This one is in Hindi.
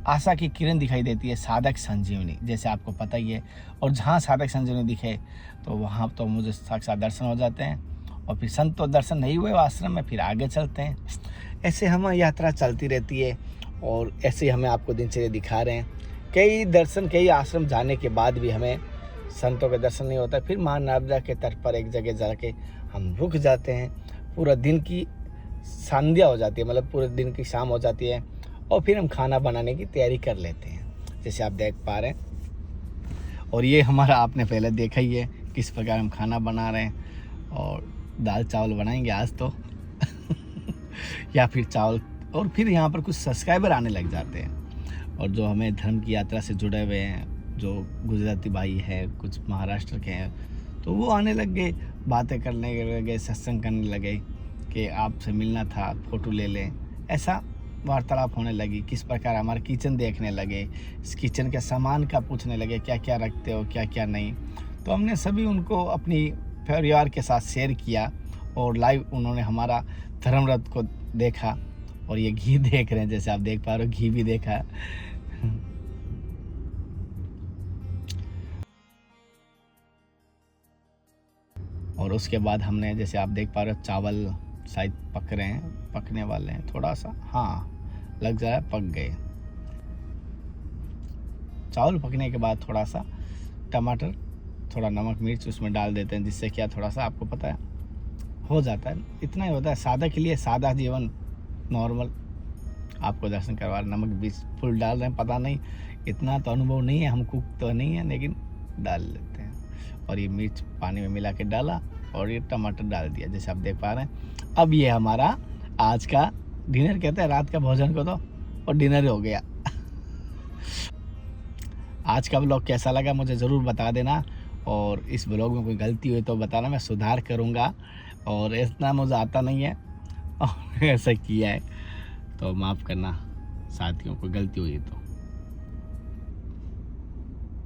आशा की किरण दिखाई देती है, साधक संजीवनी, जैसे आपको पता ही है। और जहाँ साधक संजीवनी दिखे तो वहाँ तो मुझे साक्षात दर्शन हो जाते हैं। और फिर संत तो दर्शन नहीं हुए आश्रम में, फिर आगे चलते हैं। ऐसे हम यात्रा चलती रहती है और ऐसे हमें आपको दिनचर्या दिखा रहे हैं। कई दर्शन, कई आश्रम जाने के बाद भी हमें संतों के दर्शन नहीं होता। फिर माँ नर्मदा के तट पर एक जगह जाके हम रुक जाते हैं। पूरा दिन की संध्या हो जाती है, मतलब पूरे दिन की शाम हो जाती है और फिर हम खाना बनाने की तैयारी कर लेते हैं, जैसे आप देख पा रहे हैं। और ये हमारा आपने पहले देखा ही है किस प्रकार हम खाना बना रहे हैं। और दाल चावल बनाएंगे आज तो या फिर चावल। और फिर यहाँ पर कुछ सब्सक्राइबर आने लग जाते हैं और जो हमें धर्म की यात्रा से जुड़े हुए हैं, जो गुजराती भाई है, कुछ महाराष्ट्र के हैं, तो वो आने लग गए, बातें करने लगे, सत्संग करने लगे कि आपसे मिलना था, फ़ोटो ले लें। ऐसा वार्तालाप होने लगी। किस प्रकार हमारा किचन देखने लगे, इस किचन के सामान का पूछने लगे, क्या क्या रखते हो, क्या क्या नहीं। तो हमने सभी उनको अपनी परिवार के साथ शेयर किया और लाइव उन्होंने हमारा धर्म रथ को देखा। और ये घी देख रहे हैं, जैसे आप देख पा रहे हो, घी भी देखा। और उसके बाद हमने, जैसे आप देख पा रहे हो, चावल शायद पक रहे हैं, पकने वाले हैं थोड़ा सा, हाँ लग जा रहा है पक गए। चावल पकने के बाद थोड़ा सा टमाटर, थोड़ा नमक मिर्च उसमें डाल देते हैं, जिससे क्या थोड़ा सा आपको पता है हो जाता है। इतना ही होता है सादा के लिए, सादा जीवन, नॉर्मल। आपको दर्शन करवा रहे, नमक भी फुल डाल रहे हैं, पता नहीं, इतना तो अनुभव नहीं है, हम कुक तो नहीं है, लेकिन डाल लेते हैं। और ये मिर्च पानी में मिला के डाला और ये टमाटर डाल दिया, जैसे आप देख पा रहे हैं। अब ये हमारा आज का डिनर, कहते हैं रात का भोजन को तो, और डिनर हो गया। आज का ब्लॉग कैसा लगा मुझे ज़रूर बता देना। और इस ब्लॉग में कोई गलती हुई तो बताना, मैं सुधार करूँगा। और इतना मुझे आता नहीं है और ऐसा किया है तो माफ़ करना साथियों, कोई गलती हुई तो।